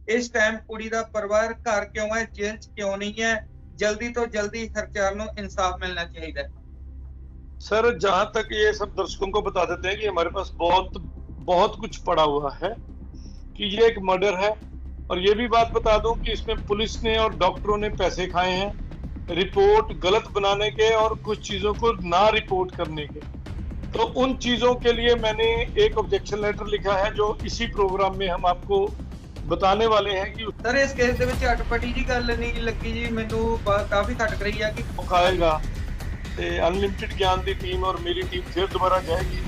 इस टाइम कुड़ी दा परिवार घर क्यों है, जेल च क्यों नहीं है? जल्दी तो जल्दी हरचार नूं इंसाफ मिलना चाहिए। सर जहां तक ये सब दर्शकों को बता देते हैं कि हमारे पास बहुत बहुत कुछ पड़ा हुआ है कि ये एक मर्डर है। और ये भी बात बता दूं कि इसमें पुलिस ने और डॉक्टरों ने पैसे खाए हैं रिपोर्ट गलत बनाने के और कुछ चीजों को ना रिपोर्ट करने के। तो उन चीजों के लिए मैंने एक ऑब्जेक्शन लेटर लिखा है जो इसी प्रोग्राम में हम आपको बताने वाले हैं कि सर इस केस ਦੇ ਵਿੱਚ ਅਟਪਟੀ ਜੀ ਗੱਲ ਨਹੀਂ ਲੱਗੀ ਜੀ, ਮੈਨੂੰ ਕਾਫੀ ਖਟਕ ਰਹੀ ਆ ਕਿ मुकाएगा अनलिमिटेड ज्ञान की टीम और मेरी टीम फिर दोबारा जाएगी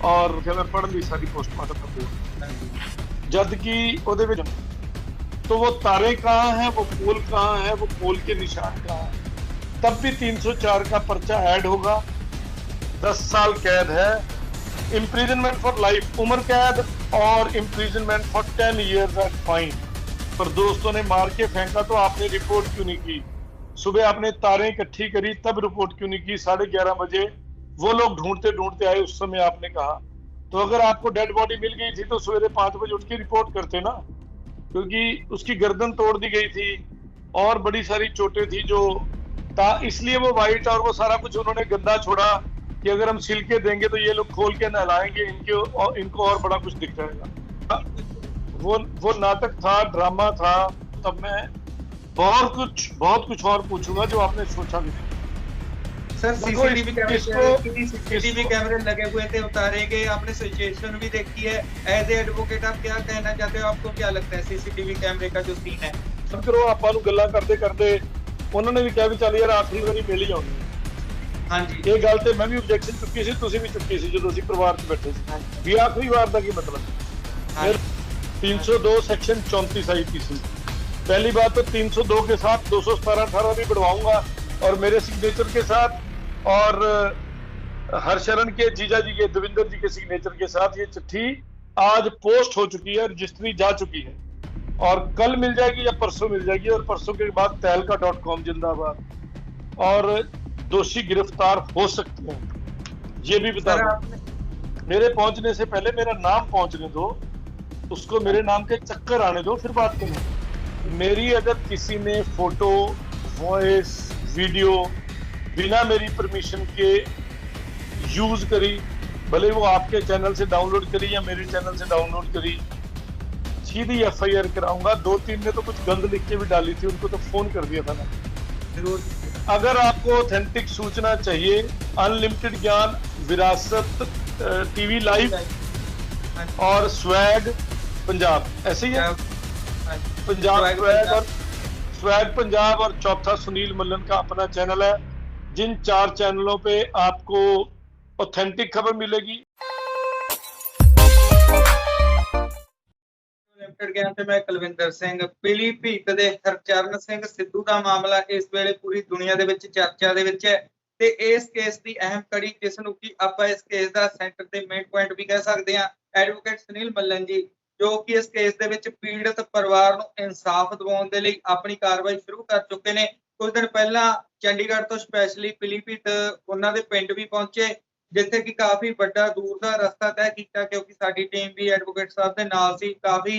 और फिर मैं पढ़ ली सारी पोस्टमार्टम रिपोर्ट जद कि ਉਹਦੇ ਵਿੱਚ तो वो तारे कहाँ हैं, वो पोल कहाँ है, वो पोल के निशान कहाँ है। तब भी 304 का पर्चा ऐड होगा। 10 साल कैद है, इम्प्रिजनमेंट फॉर लाइफ उम्र कैद और imprisonment for 10 years at fine. पर दोस्तों ने मार के फेंका तो आपने रिपोर्ट क्यों नहीं की? सुबह आपने तारें इकट्ठी करी तब रिपोर्ट क्यों नहीं की? 11:30 बजे वो लोग ढूंढते ढूंढते आए, उस समय आपने कहा। तो अगर आपको डेड बॉडी मिल गई थी तो सवेरे 5 बजे उठ के रिपोर्ट करते ना, क्योंकि उसकी गर्दन तोड़ दी गई थी और बड़ी सारी चोटें थी जो इसलिए वो वाइट और वो सारा कुछ उन्होंने गंदा छोड़ा कि अगर हम छिलके देंगे तो ये लोग खोल के नहलाएंगे इनको और बड़ा कुछ दिख जाएगा। वो नाटक था, ड्रामा था। तब मैं बहुत कुछ और पूछूंगा जो आपने सोचा भी नहीं। सर सीसीटीवी कैमरे लगे हुए थे, उतारे गए, आपने सिचुएशन भी देखी है। एज ए एडवोकेट आप क्या कहना चाहते हो? आपको क्या लगता है सीसीटीवी कैमरे का जो सीन है? सब करो ਆਪਾਂ ਨੂੰ ਗੱਲਾਂ ਕਰਦੇ ਕਰਦੇ ਉਹਨਾਂ ਨੇ ਵੀ ਕਿਹਾ ਵੀ ਚੱਲ ਯਾਰ ਆਖਰੀ ਵਾਰੀ ਮਿਲ ਹੀ ਆਉਣੀ। ਹਾਂਜੀ ਇਹ ਗੱਲ ਤੇ ਮੈਂ ਵੀ ਆਬਜੈਕਸ਼ਨ ਚੁੱਕੀ ਸੀ, ਤੁਸੀਂ ਵੀ ਚੁੱਕੀ ਸੀ ਜਦੋਂ ਅਸੀਂ ਪਰਿਵਾਰ 'ਚ ਬੈਠੇ ਸੀ ਵੀ ਆਖਰੀ ਵਾਰ ਦਾ ਕੀ ਮਤਲਬ। फिर 302 सेक्शन 34 आईपीसी। पहली बात तो 302 के साथ 217-18 भी बढ़वाऊंगा और मेरे सिग्नेचर के साथ और हरशरण के जीजा जी के देविंदर जी के सिग्नेचर के साथ ये चिट्ठी आज पोस्ट हो चुकी है, रजिस्ट्री जा चुकी है और कल मिल जाएगी या परसों मिल जाएगी। और परसों के बाद तहलका.com जिंदाबाद और दोषी गिरफ्तार हो सकते हैं, ये भी बता दो। मेरे पहुंचने से पहले मेरा नाम पहुंचने दो, उसको मेरे नाम के चक्कर आने दो, फिर बात करें। मेरी अगर किसी ने फोटो वॉइस वीडियो बिना मेरी परमिशन के यूज करी, भले वो आपके चैनल से डाउनलोड करी या मेरे चैनल से डाउनलोड करी, सीधी FIR कराऊंगा। 2-3 ने तो कुछ गंद लिख के भी डाली थी, उनको तो फोन कर दिया था ना। अगर आपको ऑथेंटिक सूचना चाहिए, अनलिमिटेड ज्ञान, विरासत टीवी लाइव और स्वैग पंजाब, ऐसे ही है पंजाब स्वैग पंजाब और चौथा सुनील मल्लन का अपना चैनल है। जिन 4 चैनलों पे आपको ऑथेंटिक खबर मिलेगी। मैं कुलविंदर सिंह पीलीभीत दे हरचरण सिंह सिद्धू का मामला इस वेले पूरी दुनिया दे विच चर्चा दे विच है ते इस केस की अहम कड़ी जिस नूं कि आपां इस केस दा सेंटर ते मेन पॉइंट भी कह सकते हैं, एडवोकेट सुनील मल्लन जी, जो कि इस केस दे विच पीड़ित परिवार नूं इंसाफ दिवाउण दे लई अपनी कार्रवाई शुरू कर चुके ने। कुछ दिन पहला चंडीगढ़ तो स्पैशली पीलीभीत उन्हां दे पिंड भी पहुंचे, जिथे कि काफी बड़ा दूर का रस्ता तय किया, क्योंकि साडी टीम भी एडवोकेट साहब दे नाल सी। काफी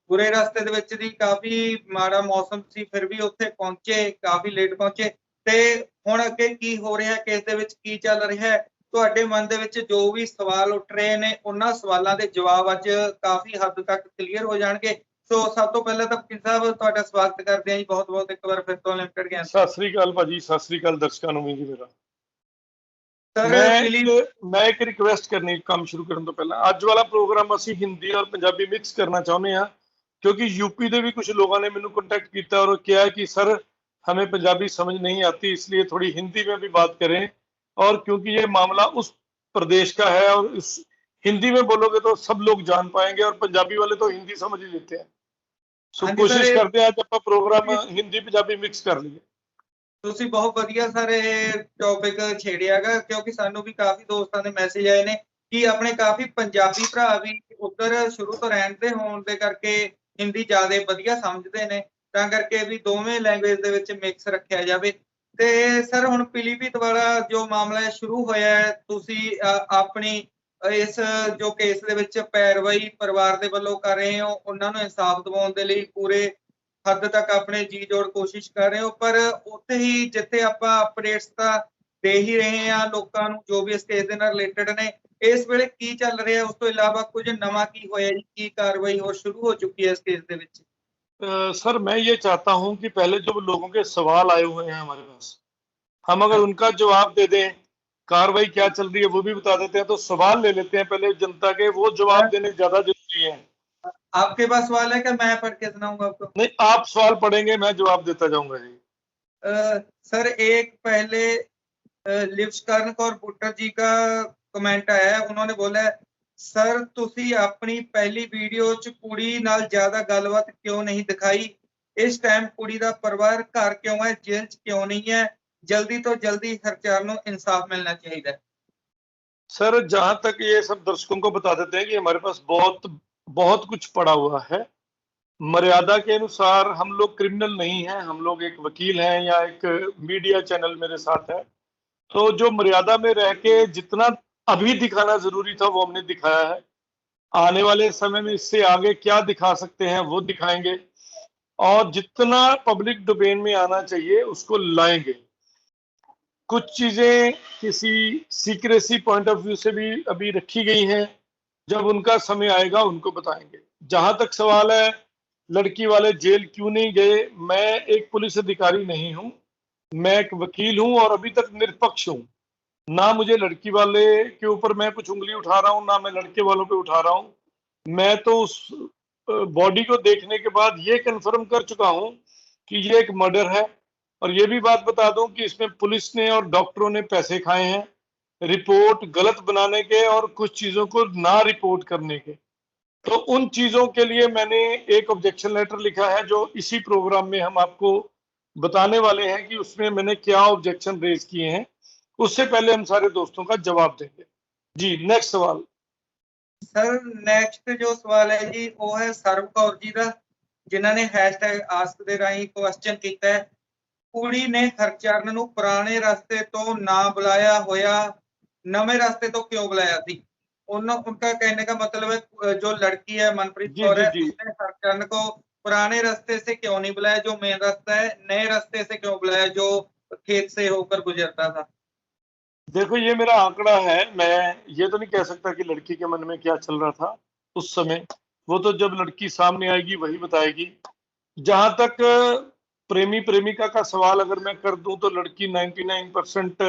बुरे रस्ते दे विच दी, काफी माड़ा मौसम सी, फिर भी उत्थे पहुंचे, काफी लेट पहुंचे। ते हुण अगे की हो रहा है, केस दे विच की चल रहा है, तुहाडे मन दे विच जो भी सवाल उठ रहे ने उन्हां सवालों के जवाब अज काफी हद तक क्लीयर हो जाणगे। सो सब तो पहले तो वकील साहब तुहाडा स्वागत करते हैं जी, बहुत बहुत एक बार फिर तो लिमिटेड ज्ञान। सत श्री अकाल भाजी, सत श्री अकाल दर्शकों नूं भी मेरा मैं एक रिक्वेस्ट करनी काम शुरू करने तो पहला, अज वाला प्रोग्राम असी हिंदी और पंजाबी मिक्स करना चाहते हैं क्योंकि यूपी के भी कुछ लोगों ने मैंने कॉन्टैक्ट किया और कहा कि सर हमें पंजाबी समझ नहीं आती, इसलिए थोड़ी हिंदी में भी बात करें। और क्योंकि ये मामला उस प्रदेश का है और इस हिंदी में बोलोगे तो सब लोग जान पाएंगे और पंजाबी वाले तो हिंदी समझ ही लेते हैं। सो कोशिश करते हैं आज प्रोग्राम हिंदी पंजाबी मिक्स कर लिए। ਤੁਸੀਂ ਬਹੁਤ ਵਧੀਆ ਸਾਰੇ ਟੌਪਿਕ ਛੇੜਿਆਗਾ, ਕਿਉਂਕਿ ਸਾਨੂੰ ਵੀ ਕਾਫੀ ਦੋਸਤਾਂ ਦੇ ਮੈਸੇਜ ਆਏ ਨੇ ਕਿ ਆਪਣੇ ਕਾਫੀ ਪੰਜਾਬੀ ਭਰਾ ਵੀ ਉੱਧਰ ਸ਼ੁਰੂ ਤੋਂ ਰਹਿੰਦੇ ਹੋਣ ਦੇ ਕਰਕੇ ਹਿੰਦੀ ਜ਼ਿਆਦਾ ਵਧੀਆ ਸਮਝਦੇ ਨੇ, ਤਾਂ ਕਰਕੇ ਵੀ ਦੋਵੇਂ ਲੈਂਗੁਏਜ ਦੇ ਵਿੱਚ ਮਿਕਸ ਰੱਖਿਆ ਜਾਵੇ। ਤੇ ਸਰ ਹੁਣ ਪੀਲੀਭੀਤ ਵਾਲਾ ਜੋ ਮਾਮਲਾ ਸ਼ੁਰੂ ਹੋਇਆ ਹੈ, ਤੁਸੀਂ ਆਪਣੀ ਇਸ ਜੋ ਕੇਸ ਦੇ ਵਿੱਚ ਪੈਰਵਾਈ ਪਰਿਵਾਰ ਦੇ ਵੱਲੋਂ ਕਰ ਰਹੇ ਹੋ, ਉਹਨਾਂ ਨੂੰ ਇਨਸਾਫ ਦਿਵਾਉਣ ਦੇ ਲਈ ਪੂਰੇ ਹੱਦ ਤੱਕ ਆਪਣੇ ਜੀ ਜੋੜ ਕੋਸ਼ਿਸ਼ ਕਰ ਰਹੇ ਹੋ, ਪਰ ਉੱਥੇ ਹੀ ਜਿੱਥੇ ਆਪਾਂ ਅਪਡੇਟਸ ਤਾਂ ਦੇ ਹੀ ਰਹੇ ਹਾਂ ਲੋਕਾਂ ਨੂੰ ਜੋ ਵੀ ਇਸ ਕੇਸ ਦੇ ਨਾਲ ਰਿਲੇਟਡ ਨੇ, ਇਸ ਵੇਲੇ ਕੀ ਚੱਲ ਰਿਹਾ, ਉਸ ਤੋਂ ਇਲਾਵਾ कुछ नवा की होया जी, की कार्रवाई और शुरू हो चुकी है इस केस दे विच? सर मैं ये चाहता हूं कि पहले जो लोगों के सवाल आए हुए हैं हमारे पास, हम अगर उनका जवाब दे दें, कार्रवाई क्या चल रही है वो भी बता देते हैं, तो सवाल ले लेते हैं पहले जनता के, वो जवाब देने ज्यादा जरूरी है। आपके पास सवाल है क्या? मैं पढ़ के सुनाऊंगा आपको? नहीं, आप सवाल पढ़ेंगे, मैं जवाब देता जाऊंगा जी। सर एक पहले लिवशकरण कौर बुट्टर जी का कमेंट आया है, उन्होंने बोला है सर तुसी अपनी पहली वीडियो च कुड़ी नाल ज्यादा गलबात क्यों नहीं दिखाई, इस टाइम कुड़ी दा परिवार घर क्यों है, जेल च क्यों नहीं है, जल्दी तो जल्दी हरचार नूं इंसाफ मिलना चाहिए। सर जहां तक ये सब दर्शकों को बता देते हैं कि हमारे पास बहुत बहुत कुछ पड़ा हुआ है, मर्यादा के अनुसार हम लोग क्रिमिनल नहीं हैं, हम लोग एक वकील हैं या एक मीडिया चैनल मेरे साथ है, तो जो मर्यादा में रह के जितना अभी दिखाना जरूरी था वो हमने दिखाया है। आने वाले समय में इससे आगे क्या दिखा सकते हैं वो दिखाएंगे, और जितना पब्लिक डोमेन में आना चाहिए उसको लाएंगे। कुछ चीजें किसी सीक्रेसी पॉइंट ऑफ व्यू से भी अभी रखी गई हैं, जब उनका समय आएगा उनको बताएंगे। जहां तक सवाल है लड़की वाले जेल क्यों नहीं गए, मैं एक पुलिस अधिकारी नहीं हूं, मैं एक वकील हूं और अभी तक निष्पक्ष हूं। ना मुझे लड़की वाले के ऊपर मैं कुछ उंगली उठा रहा हूं, ना मैं लड़के वालों पे उठा रहा हूं। मैं तो उस बॉडी को देखने के बाद ये कंफर्म कर चुका हूं कि ये एक मर्डर है, और ये भी बात बता दूं कि इसमें पुलिस ने और डॉक्टरों ने पैसे खाए हैं, रिपोर्ट गलत बनाने के और कुछ चीजों को ना रिपोर्ट करने के। तो उन चीजों के लिए मैंने एक ऑब्जेक्शन लेटर लिखा है, जो इसी प्रोग्राम में हम आपको बताने वाले हैं कि उसमें मैंने क्या ऑब्जेक्शन रेज किए हैं। उससे पहले हम सारे दोस्तों का जवाब देंगे जी। नेक्स्ट सवाल। सर नेक्स्ट जो सवाल है जी वो है ਸਰਵ ਕੌਰ जी का, जिन्होंने हैशटैग आस्क दे राही क्वेश्चन किया है, कुड़ी ने हरचरण नूं पुराने रास्ते तो ना बुलाया होया, नवे रास्ते तो क्यों बुलाया थी? उनका कहने का मतलब है जो लड़की है मनप्रीत कौर है, उसने हरचरण को पुराने रास्ते से क्यों नहीं बुलाया जो मेन रास्ता है, नए रास्ते से क्यों बुलाया जो खेत से होकर गुजरता था? देखो ये मेरा आंकड़ा है, मैं ये तो नहीं कह सकता कि लड़की के मन में क्या चल रहा था उस समय, वो तो जब लड़की सामने आएगी वही बताएगी। जहां तक प्रेमी प्रेमिका का सवाल अगर मैं कर दूं तो लड़की 99%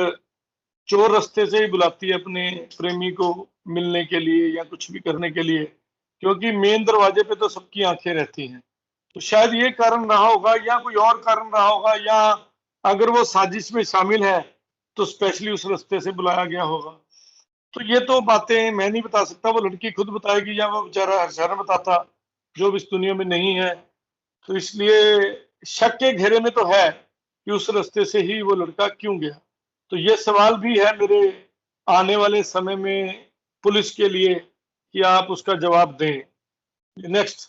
चोर रास्ते से ही बुलाती है अपने प्रेमी को मिलने के लिए या कुछ भी करने के लिए, क्योंकि मेन दरवाजे पे तो सबकी आंखें रहती हैं। तो शायद ये कारण रहा होगा या कोई और कारण रहा होगा, या अगर वो साजिश में शामिल है तो स्पेशली उस रास्ते से बुलाया गया होगा। तो ये तो बातें मैं नहीं बता सकता, वो लड़की खुद बताएगी या वो बेचारा हरचरण बताता जो भी इस दुनिया में नहीं है। तो इसलिए शक के घेरे में तो है कि उस रास्ते से ही वो लड़का क्यों गया। तो ये सवाल भी है मेरे आने वाले समय में पुलिस के लिए कि आप उसका जवाब दें। नेक्स्ट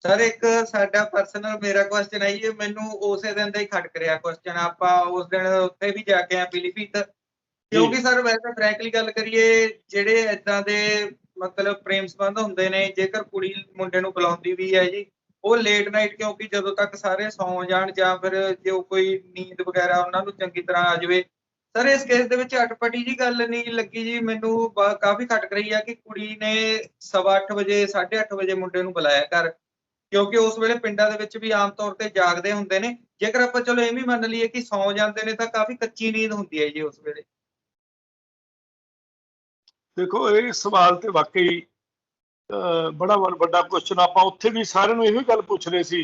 सर एक साडा पर्सनल मेरा क्वेश्चन है ये, मैनू उसे दिन ਦਾ ਹੀ ਖਟਕ ਰਿਹਾ क्वेश्चन, ਆਪਾਂ ਉਸ ਦਿਨ ਉੱਥੇ ਵੀ ਜਾ ਕੇ ਆ ਪਿਲੀਭੀਤ, ਕਿਉਂਕਿ ਸਰ ਵੈਸੇ ਫ੍ਰੈਂਕਲੀ ਗੱਲ ਕਰੀਏ ਜਿਹੜੇ ਇਦਾਂ ਦੇ ਮਤਲਬ ਪ੍ਰੇਮ ਸੰਬੰਧ ਹੁੰਦੇ ਨੇ, ਜੇਕਰ ਕੁੜੀ ਮੁੰਡੇ ਨੂੰ ਬੁਲਾਉਂਦੀ ਵੀ ਹੈ ਜੀ ਉਹ ਲੇਟ ਨਾਈਟ, ਕਿਉਂਕਿ ਜਦੋਂ ਤੱਕ ਸਾਰੇ ਸੌਂ ਜਾਣ ਜਾਂ ਫਿਰ ਜੋ ਕੋਈ ਨੀਂਦ ਵਗੈਰਾ ਉਹਨਾਂ ਨੂੰ ਚੰਗੀ ਤਰ੍ਹਾਂ ਆ ਜਾਵੇ। ਸਰ ਇਸ ਕੇਸ ਦੇ ਵਿੱਚ ਅਟਪਟੀ ਜੀ ਗੱਲ ਨਹੀਂ ਲੱਗੀ ਜੀ ਮੈਨੂੰ, ਕਾਫੀ ਖਟਕ ਰਹੀ ਆ ਕਿ ਕੁੜੀ ਨੇ 8:15 ਵਜੇ 8:30 ਵਜੇ ਮੁੰਡੇ ਨੂੰ ਬੁਲਾਇਆ ਘਰ, ਕਿਉਂਕਿ ਉਸ ਵੇਲੇ ਪਿੰਡਾਂ ਦੇ ਵਿੱਚ ਵੀ ਆਮ ਤੌਰ ਤੇ ਜਾਗਦੇ ਹੁੰਦੇ ਨੇ। ਜੇਕਰ ਆਪਾਂ ਚਲੋ ਇਹ ਵੀ ਮੰਨ ਲਈਏ ਕਿ ਸੌਂ ਜਾਂਦੇ ਨੇ ਤਾਂ ਕਾਫੀ ਕੱਚੀ ਨੀਂਦ ਹੁੰਦੀ ਹੈ ਜੀ ਉਸ ਵੇਲੇ। देखो ये सवाल तो वाकई बड़ा ਵੱਡਾ क्वेश्चन, ਆਪਾਂ ਉੱਥੇ ਵੀ ਸਾਰਿਆਂ ਨੂੰ ਇਹੋ ਗੱਲ ਪੁੱਛ ਰਹੇ ਸੀ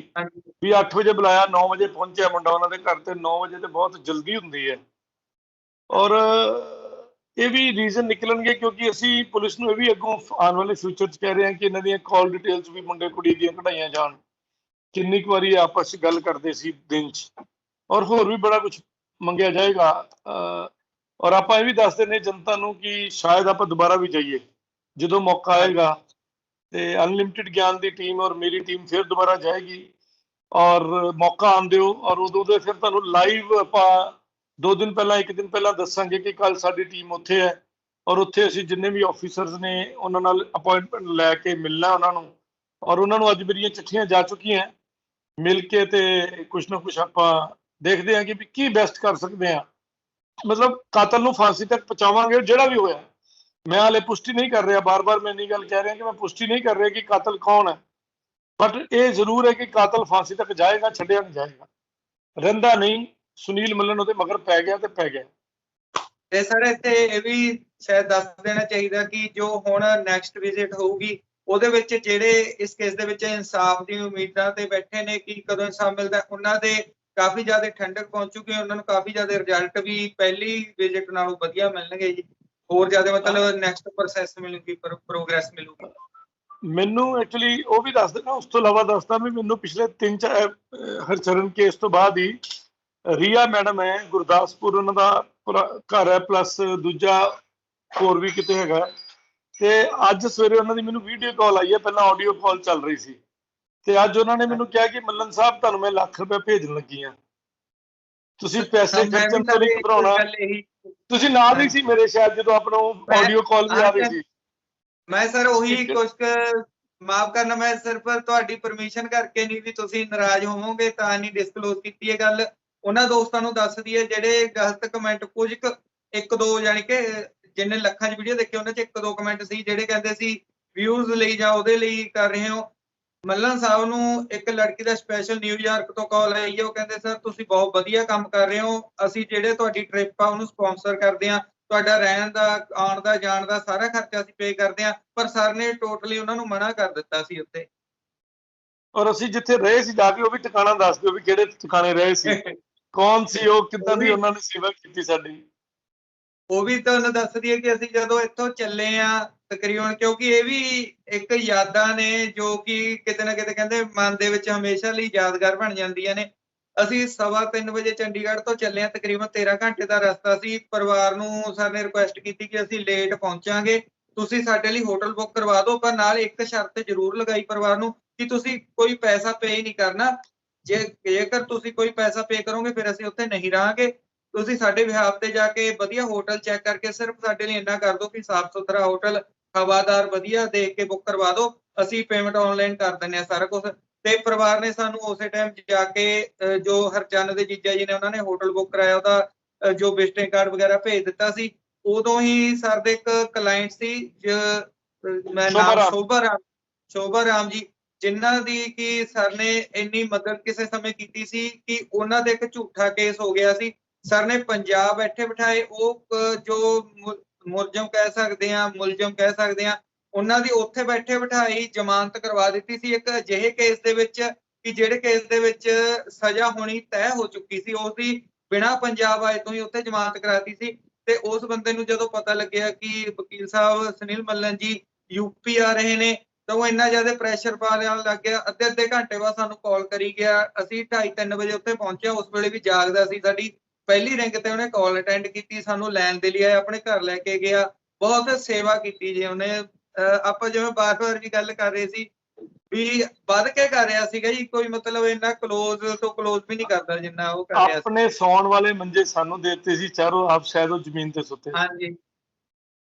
ਵੀ 8 ਵਜੇ ਬੁਲਾਇਆ 9 ਵਜੇ ਪਹੁੰਚਿਆ ਮੁੰਡਾ ਉਹਨਾਂ ਦੇ ਘਰ, ਤੇ 9 ਵਜੇ ਤੇ ਬਹੁਤ ਜਲਦੀ ਹੁੰਦੀ ਹੈ। ਔਰ ਇਹ ਵੀ ਰੀਜ਼ਨ ਨਿਕਲਣਗੇ ਕਿਉਂਕਿ ਅਸੀਂ ਪੁਲਿਸ ਨੂੰ ਇਹ ਵੀ ਅੱਗੋਂ ਆਉਣ ਵਾਲੇ ਫਿਊਚਰ 'ਚ ਕਹਿ ਰਹੇ ਹਾਂ ਕਿ ਇਹਨਾਂ ਦੀਆਂ ਕਾਲ ਡਿਟੇਲਸ ਵੀ ਮੁੰਡੇ ਕੁੜੀ ਦੀਆਂ ਕਢਾਈਆਂ ਜਾਣ, ਕਿੰਨੀ ਕੁ ਵਾਰੀ ਆਪਸ 'ਚ ਗੱਲ ਕਰਦੇ ਸੀ ਦਿਨ 'ਚ, ਔਰ ਹੋਰ ਵੀ ਬੜਾ ਕੁਝ ਮੰਗਿਆ ਜਾਏਗਾ। ਔਰ ਆਪਾਂ ਇਹ ਵੀ ਦੱਸ ਦਿੰਦੇ ਜਨਤਾ ਨੂੰ ਕਿ ਸ਼ਾਇਦ ਆਪਾਂ ਦੁਬਾਰਾ ਵੀ ਜਾਈਏ ਜਦੋਂ ਮੌਕਾ ਆਏਗਾ, ਤੇ ਅਨਲਿਮਿਟਿਡ ਗਿਆਨ ਦੀ ਟੀਮ ਔਰ ਮੇਰੀ ਟੀਮ ਫਿਰ ਦੁਬਾਰਾ ਜਾਏਗੀ, ਔਰ ਮੌਕਾ ਆਉਣ ਦਿਓ, ਔਰ ਉਦੋਂ ਦੇ ਫਿਰ ਤੁਹਾਨੂੰ ਲਾਈਵ ਆਪਾਂ 2 ਦਿਨ ਪਹਿਲਾਂ 1 ਦਿਨ ਪਹਿਲਾਂ ਦੱਸਾਂਗੇ ਕਿ ਕੱਲ ਸਾਡੀ ਟੀਮ ਉੱਥੇ ਹੈ ਔਰ ਉੱਥੇ ਅਸੀਂ ਜਿੰਨੇ ਵੀ ਆਫੀਸਰਸ ਨੇ ਉਹਨਾਂ ਨਾਲ ਅਪਾਇੰਟਮੈਂਟ ਲੈ ਕੇ ਮਿਲਣਾ ਉਹਨਾਂ ਨੂੰ, ਔਰ ਉਹਨਾਂ ਨੂੰ ਅੱਜ ਮੇਰੀਆਂ ਚਿੱਠੀਆਂ ਜਾ ਚੁੱਕੀਆਂ, ਮਿਲ ਕੇ ਤੇ ਕੁਛ ਨਾ ਕੁਛ ਆਪਾਂ ਦੇਖਦੇ ਹਾਂ ਕਿ ਵੀ ਕੀ ਬੈਸਟ ਕਰ ਸਕਦੇ ਹਾਂ। ਮਤਲਬ ਕਾਤਲ ਨੂੰ ਫਾਂਸੀ ਤੱਕ ਪਹੁੰਚਾਵਾਂਗੇ ਜਿਹੜਾ ਵੀ ਹੋਇਆ। ਮੈਂ ਹਾਲੇ ਪੁਸ਼ਟੀ ਨਹੀਂ ਕਰ ਰਿਹਾ, ਬਾਰ-ਬਾਰ ਮੈਂ ਇੰਨੀ ਗੱਲ ਕਹਿ ਰਿਹਾ ਕਿ ਮੈਂ ਪੁਸ਼ਟੀ ਨਹੀਂ ਕਰ ਰਿਹਾ ਕਿ ਕਾਤਲ ਕੌਣ ਹੈ, ਬਟ ਇਹ ਜ਼ਰੂਰ ਹੈ ਕਿ ਕਾਤਲ ਫਾਂਸੀ ਤੱਕ ਜਾਏਗਾ, ਛੱਡਿਆ ਨਹੀਂ ਜਾਏਗਾ, ਰਹਿੰਦਾ ਨਹੀਂ। ਸੁਨੀਲ ਮੱਲਨ ਉਹਦੇ ਮਗਰ ਪੈ ਗਿਆ ਤੇ ਪੈ ਗਿਆ। ਤੇ ਸਰ ਇੱਥੇ ਇਹ ਵੀ ਸ਼ਾਇਦ ਦੱਸ ਦੇਣਾ ਚਾਹੀਦਾ ਕਿ ਜੋ ਹੁਣ ਨੈਕਸਟ ਵਿਜ਼ਿਟ ਹੋਊਗੀ ਉਹਦੇ ਵਿੱਚ ਜਿਹੜੇ ਇਸ ਕੇਸ ਦੇ ਵਿੱਚ ਇਨਸਾਫ ਦੀ ਉਮੀਦਾਂ ਤੇ ਬੈਠੇ ਨੇ ਕਿ ਕਦੋਂ ਇਨਸਾਫ ਮਿਲਦਾ, ਉਹਨਾਂ ਦੇ ਕਾਫੀ ਜ਼ਿਆਦਾ ਠੰਡਕ ਪਹੁੰਚੂਗੀ, ਉਹਨਾਂ ਨੂੰ ਕਾਫੀ ਜ਼ਿਆਦਾ ਰਿਜ਼ਲਟ ਵੀ ਪਹਿਲੀ ਵਿਜ਼ਿਟ ਨਾਲੋਂ ਵਧੀਆ ਮਿਲਣਗੇ ਜੀ, ਹੋਰ ਜ਼ਿਆਦਾ ਮਤਲਬ ਨੈਕਸਟ ਪ੍ਰੋਸੈਸ ਮਿਲੂਗੀ, ਪ੍ਰੋਗਰੈਸ ਮਿਲੂਗੀ। ਮੈਨੂੰ ਐਕਚੁਅਲੀ ਉਹ ਵੀ ਦੱਸ ਦੇਣਾ, ਉਸ ਤੋਂ ਇਲਾਵਾ ਦੱਸਦਾ ਵੀ ਮੈਨੂੰ ਪਿਛਲੇ 3-4 ਹਰਚਰਨ ਕੇਸ ਤੋਂ ਬਾਅਦ ਹੀ ਰੀਆ ਮੈਡਮ ਹੈ ਗੁਰਦਾਸਪੁਰ, ਉਹਨਾਂ ਦਾ ਘਰ ਹੈ, ਪਲੱਸ ਦੂਜਾ ਹੋਰ ਵੀ ਕਿਤੇ ਹੈਗਾ, ਤੇ ਅੱਜ ਸਵੇਰੇ ਉਹਨਾਂ ਦੀ ਮੈਨੂੰ ਵੀਡੀਓ ਕਾਲ ਆਈ ਹੈ, ਪਹਿਲਾਂ ਆਡੀਓ ਕਾਲ ਚੱਲ ਰਹੀ ਸੀ, ਤੇ ਅੱਜ ਉਹਨਾਂ ਨੇ ਮੈਨੂੰ ਕਿਹਾ ਕਿ ਮੱਲਨ ਸਾਹਿਬ ਤੁਹਾਨੂੰ ਮੈਂ ਲੱਖ ਰੁਪਏ ਭੇਜਣ ਲੱਗੀ ਹਾਂ, ਤੁਸੀਂ ਪੈਸੇ ਖਰਚਣ ਤੋਂ ਨਹੀਂ ਘਬਰਾਉਣਾ। ਤੁਸੀਂ ਨਾਲ ਹੀ ਸੀ ਮੇਰੇ ਸ਼ਾਇਦ ਜਦੋਂ ਆਪਣਾ ਆਡੀਓ ਕਾਲ ਵੀ ਆ ਰਹੀ ਸੀ। ਮੈਂ ਸਰ ਉਹੀ ਕੁਝ ਮਾਫ ਕਰਨਾ, ਮੈਂ ਸਿਰਫ ਤੁਹਾਡੀ ਪਰਮਿਸ਼ਨ ਕਰਕੇ ਨਹੀਂ ਵੀ ਤੁਸੀਂ ਨਾਰਾਜ਼ ਹੋਵੋਗੇ ਤਾਂ ਨਹੀਂ ਡਿਸਕਲੋਜ਼ ਕੀਤੀ ਇਹ ਗੱਲ। ਉਹਨਾਂ ਦੋਸਤਾਂ ਨੂੰ ਦੱਸ ਦਈਏ ਜਿਹੜੇ ਗਲਤ ਕਮੈਂਟ, ਕੁਝ ਇੱਕ ਦੋ ਯਾਨੀ ਕਿ ਜਿੰਨੇ ਲੱਖਾਂ 'ਚ ਵੀਡੀਓ ਦੇਖੀ ਉਹਨਾਂ 'ਚ ਇੱਕ ਦੋ ਕਮੈਂਟ ਸੀ ਜਿਹੜੇ ਕਹਿੰਦੇ ਸੀ ਵਿਊਜ਼ ਲਈ ਜਾਂ ਉਹਦੇ ਲਈ ਕਰ ਰਹੇ ਹੋ। ਮੱਲਨ ਸਾਹਿਬ ਨੂੰ ਇੱਕ ਲੜਕੀ ਦਾ ਸਪੈਸ਼ਲ ਨਿਊਯਾਰਕ ਤੋਂ ਕਾਲ ਆਈ ਹੈ, ਉਹ ਕਹਿੰਦੇ ਸਰ ਤੁਸੀਂ ਬਹੁਤ ਵਧੀਆ ਕੰਮ ਕਰ ਰਹੇ ਹੋ, ਅਸੀਂ ਜਿਹੜੇ ਤੁਹਾਡੀ ਟ੍ਰਿਪ ਆ ਉਹਨੂੰ ਸਪਾਂਸਰ ਕਰਦੇ ਹਾਂ, ਤੁਹਾਡਾ ਰਹਿਣ ਦਾ, ਆਉਣ ਦਾ, ਜਾਣ ਦਾ ਸਾਰਾ ਖਰਚਾ ਅਸੀਂ ਪੇ ਕਰਦੇ ਹਾਂ। ਪਰ ਸਰ ਨੇ ਟੋਟਲੀ ਉਹਨਾਂ ਨੂੰ ਮਨਾ ਕਰ ਦਿੱਤਾ ਸੀ ਉੱਤੇ। ਔਰ ਅਸੀਂ ਜਿੱਥੇ ਰਹੇ ਸੀ ਜਾ ਕੇ ਉਹ ਵੀ ਟਿਕਾਣਾ ਦੱਸ ਦਿਓ ਵੀ ਕਿਹੜੇ ਟਿਕਾਣੇ ਰਹੇ ਸੀ, ਕੌਣ ਸੀ ਉਹ, ਕਿੱਦਾਂ ਦੀ ਉਹਨਾਂ ਨੇ ਸੇਵਾ ਕੀਤੀ ਸਾਡੀ। ਉਹ ਵੀ ਤੁਹਾਨੂੰ ਦੱਸ ਦਈਏ ਕਿ ਅਸੀਂ ਜਦੋਂ ਇੱਥੋਂ ਚੱਲੇ ਆ ਤਕਰੀਬਨ, ਕਿਉਂਕਿ ਇਹ ਵੀ ਇੱਕ ਯਾਦਾਂ ਨੇ ਜੋ ਕਿ ਕਿਤੇ ਨਾ ਕਿਤੇ ਕਹਿੰਦੇ ਮਨ ਦੇ ਵਿੱਚ ਹਮੇਸ਼ਾ ਲਈ ਯਾਦਗਾਰ ਬਣ ਜਾਂਦੀਆਂ ਨੇ। ਅਸੀਂ 3:15 ਵਜੇ ਚੰਡੀਗੜ੍ਹ ਤੋਂ ਚੱਲੇ ਆ, ਤਕਰੀਬਨ 13 ਘੰਟੇ ਦਾ ਰਸਤਾ ਸੀ। ਪਰਿਵਾਰ ਨੂੰ ਸਰ ਨੇ ਰਿਕੁਐਸਟ ਕੀਤੀ ਕਿ ਅਸੀਂ ਲੇਟ ਪਹੁੰਚਾਂਗੇ, ਤੁਸੀਂ ਸਾਡੇ ਲਈ ਹੋਟਲ ਬੁੱਕ ਕਰਵਾ ਦਿਓ, ਪਰ ਨਾਲ ਇੱਕ ਸ਼ਰਤ ਜ਼ਰੂਰ ਲਗਾਈ ਪਰਿਵਾਰ ਨੂੰ ਕਿ ਤੁਸੀਂ ਕੋਈ ਪੈਸਾ ਪੇ ਨਹੀਂ ਕਰਨਾ, ਜੇਕਰ ਤੁਸੀਂ ਕੋਈ ਪੈਸਾ ਪੇ ਕਰੋਗੇ ਫਿਰ ਅਸੀਂ ਉੱਥੇ ਨਹੀਂ ਰਹਾਂਗੇ, ਤੁਸੀਂ ਸਾਡੇ ਬਿਹਾਫ ਤੇ ਜਾ ਕੇ ਵਧੀਆ ਹੋਟਲ ਚੈੱਕ ਕਰਕੇ ਸਿਰਫ ਸਾਡੇ ਲਈ ਇੰਨਾ ਕਰ ਦਿਓ ਕਿ ਸਾਫ਼ ਸੁਥਰਾ ਹੋਟਲ, ਹਵਾਦਾਰ ਵਧੀਆ ਦੇਖ ਕੇ ਬੁੱਕ ਕਰਵਾ ਦਿਓ, ਅਸੀਂ ਪੇਮੈਂਟ ਆਨਲਾਈਨ ਕਰ ਦਿੰਦੇ ਹਾਂ ਸਾਰਾ ਕੁਝ। ਤੇ ਪਰਿਵਾਰ ਨੇ ਸਾਨੂੰ ਉਸੇ ਟਾਈਮ ਜਾ ਕੇ ਜੋ ਹਰਚੰਨ ਦੇ ਜੀਜਾ ਜੀ ਨੇ ਉਹਨਾਂ ਨੇ ਹੋਟਲ ਬੁੱਕ ਕਰਾਇਆ, ਉਹਦਾ ਜੋ ਵਿਜ਼ਿਟਿੰਗ ਕਾਰਡ ਵਗੈਰਾ ਭੇਜ ਦਿੱਤਾ ਸੀ। ਉਦੋਂ ਹੀ ਸਰ ਦੇ ਇੱਕ ਕਲਾਇੰਟ ਸੀ, ਮੈਂ ਨਾਮ ਸ਼ੋਭਾ ਰਾਮ ਜੀ, ਜਿਨ੍ਹਾਂ ਦੀ ਕਿ ਸਰ ਨੇ ਇੰਨੀ ਮਦਦ ਕਿਸੇ ਸਮੇਂ ਕੀਤੀ ਸੀ ਕਿ ਉਹਨਾਂ ਦੇ ਇੱਕ ਝੂਠਾ ਕੇਸ ਹੋ ਗਿਆ ਸੀ। ਸਰ ਨੇ ਪੰਜਾਬ ਬੈਠੇ ਬਿਠਾਏ ਉਹ ਜੋ ਮੁਲਜ਼ਮ ਕਹਿ ਸਕਦੇ ਆ, ਮੁਲਜ਼ਮ ਕਹਿ ਸਕਦੇ ਆ, ਉਹਨਾਂ ਦੀ ਉੱਥੇ ਬੈਠੇ ਬਿਠਾਈ ਜ਼ਮਾਨਤ ਕਰਵਾ ਦਿੱਤੀ ਸੀ ਇੱਕ ਅਜਿਹੇ ਕੇਸ ਦੇ ਵਿੱਚ ਕਿ ਜਿਹੜੇ ਕੇਸ ਦੇ ਵਿੱਚ ਸਜ਼ਾ ਹੋਣੀ ਤੈਅ ਹੋ ਚੁੱਕੀ ਸੀ, ਉਸਦੀ ਬਿਨਾਂ ਪੰਜਾਬ ਆਏ ਤੋਂ ਹੀ ਉੱਥੇ ਜ਼ਮਾਨਤ ਕਰਾਤੀ ਸੀ। ਤੇ ਉਸ ਬੰਦੇ ਨੂੰ ਜਦੋਂ ਪਤਾ ਲੱਗਿਆ ਕਿ ਵਕੀਲ ਸਾਹਿਬ ਸੁਨੀਲ ਮੱਲਨ ਜੀ ਯੂਪੀ ਆ ਰਹੇ ਨੇ, ਤਾਂ ਉਹ ਇੰਨਾ ਜ਼ਿਆਦਾ ਪ੍ਰੈਸ਼ਰ ਪਾ ਲੈਣ ਲੱਗ ਗਿਆ। ਅੱਧੇ ਘੰਟੇ ਬਾਅਦ ਸਾਨੂੰ ਕਾਲ ਕਰੀ ਗਿਆ, ਅਸੀਂ 2:30-3 ਵਜੇ ਉੱਥੇ ਪਹੁੰਚਿਆ, ਉਸ ਵੇਲੇ ਵੀ ਜਾਗਦਾ ਸੀ। ਸਾਡੀ ਪਹਿਲੀ ਰਿੰਗ ਤੇ ਉਹਨੇ ਕਾਲ ਅਟੈਂਡ ਕੀਤੀ, ਸਾਨੂੰ ਲੈਣ ਦੇ ਲਈ ਆਇਆ, ਆਪਣੇ ਘਰ ਲੈ ਕੇ ਗਿਆ, ਬਹੁਤ ਸੇਵਾ ਕੀਤੀ ਜੀ ਉਹਨੇ। ਆਪਾਂ ਜਿਵੇਂ ਬਾਰ-ਬਾਰ ਵੀ ਗੱਲ ਕਰ ਰਹੇ ਸੀ ਵੀ ਵੱਧ ਕੇ ਕਰ ਰਿਹਾ ਸੀਗਾ ਜੀ, ਕੋਈ ਮਤਲਬ ਇੰਨਾ ਕਲੋਜ਼ ਤੋਂ ਕਲੋਜ਼ ਵੀ ਨਹੀਂ ਕਰਦਾ ਜਿੰਨਾ ਉਹ ਕਰ ਰਿਹਾ ਸੀ। ਆਪਣੇ ਸੌਣ ਵਾਲੇ ਮੰਜੇ ਸਾਨੂੰ ਦੇ ਦਿੱਤੇ ਸੀ ਚਾਰੋਂ, ਆਪ ਸ਼ਾਇਦ ਉਹ ਜ਼ਮੀਨ ਤੇ ਸੁੱਤੇ। ਹਾਂਜੀ